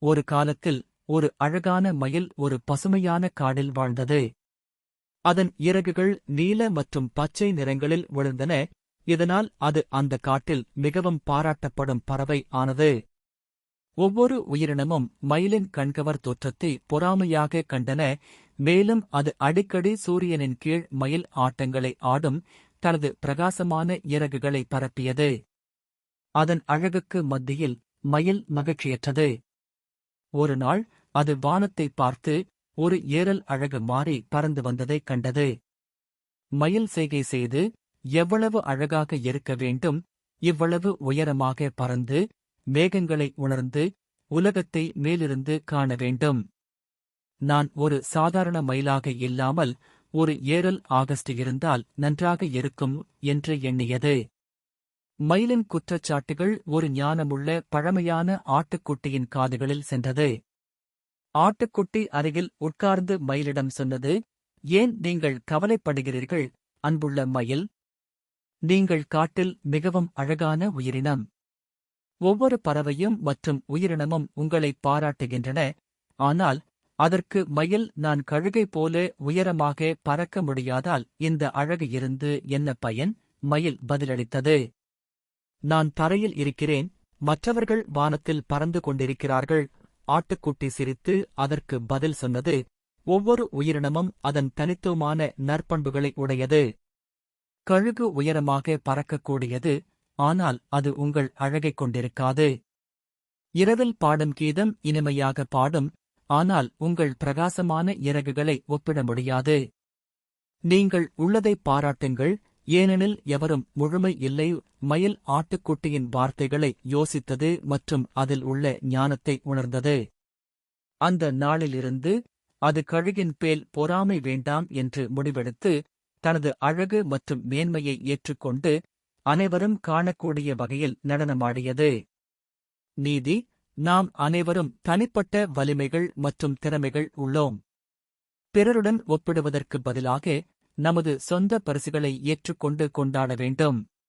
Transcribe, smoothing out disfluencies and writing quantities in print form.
ஒரு காலத்தில் ஒரு அழகான மயில் ஒரு பசுமையான காடில் வாழ்ந்தது. அதன் இறகுகள் நீல மற்றும் பச்சை நிறங்களில் விழுந்தன, இதனால் அது அந்த காட்டில் மிகவும் பாராட்டப்படும் பறவை ஆனது. ஒவ்வொரு உயிரினமும் மயிலின் கண்கவர் தோற்றத்தை பொறாமையாக கண்டன, மேலும் அது அடிக்கடி சூரியனின் கீழ் மயில் ஆட்டங்களை ஆடும் தனது பிரகாசமான இறகுகளை பரப்பியது. அதன் அழகுக்கு மத்தியில் மயில் மகிழ்ச்சியற்றது. ஒரு நாள் அது வானத்தை பார்த்து ஒரு ஏரல் அழகு மாறி பறந்து வந்ததைக் கண்டது. மயில் செய்கை செய்து, எவ்வளவு அழகாக இருக்க வேண்டும், இவ்வளவு உயரமாக பறந்து மேகங்களை உணர்ந்து உலகத்தை மேலிருந்து காண வேண்டும். நான் ஒரு சாதாரண மயிலாக இல்லாமல் ஒரு ஏரல் ஆகஸ்ட் இருந்தால் நன்றாக இருக்கும் என்று எண்ணியது. மயிலின் குற்றச்சாட்டுகள் ஒரு ஞானமுள்ள பழமையான ஆட்டுக்குட்டியின் காதுகளில் சென்றது. ஆட்டுக்குட்டி அருகில் உட்கார்ந்து மயிலிடம் சொன்னது, ஏன் நீங்கள் கவலைப்படுகிறீர்கள், அன்புள்ள மயில்? நீங்கள் காட்டில் மிகவும் அழகான உயிரினம். ஒவ்வொரு பறவையும் மற்றும் உயிரினமும் உங்களை பாராட்டுகின்றன, ஆனால் அதற்கு மயில் நான் கழுகை போல உயரமாக பறக்க முடியாதால் இந்த அழகு இருந்து என்ன பயன்? மயில் பதிலளித்தது. நான் தரையில் இருக்கிறேன், மற்றவர்கள் வானத்தில் பறந்து கொண்டிருக்கிறார்கள். ஆட்டுக்குட்டி சிரித்து அதற்கு பதில் சொன்னது, ஒவ்வொரு உயிரினமும் அதன் தனித்துவமான நற்பண்புகளை உடையது. கழுகு உயரமாக பறக்கக்கூடியது, ஆனால் அது உங்கள் அழகைக் கொண்டிருக்காது. இரவில் பாடும் கீதம் இனிமையாக பாடும், ஆனால் உங்கள் பிரகாசமான இறகுகளை ஒப்பிட முடியாது. நீங்கள் உள்ளதை பாராட்டுங்கள், ஏனெனில் எவரும் முழுமை இல்லை. மயில் ஆட்டுக்குட்டியின் வார்த்தைகளை யோசித்தது மற்றும் அதில் உள்ள ஞானத்தை உணர்ந்தது. அந்த நாளிலிருந்து அது கழுகின் பேல் பொறாமை வேண்டாம் என்று முடிவெடுத்து தனது அழகு மற்றும் மேன்மையை ஏற்றுக்கொண்டு அனைவரும் காணக்கூடிய வகையில் நடனமாடியது. நீதி: நாம் அனைவரும் தனிப்பட்ட வலிமைகள் மற்றும் திறமைகள் உள்ளோம். பிறருடன் ஒப்பிடுவதற்கு பதிலாக நமது சொந்த பரிசுகளை ஏற்றுக்கொண்டு கொண்டாட வேண்டும்.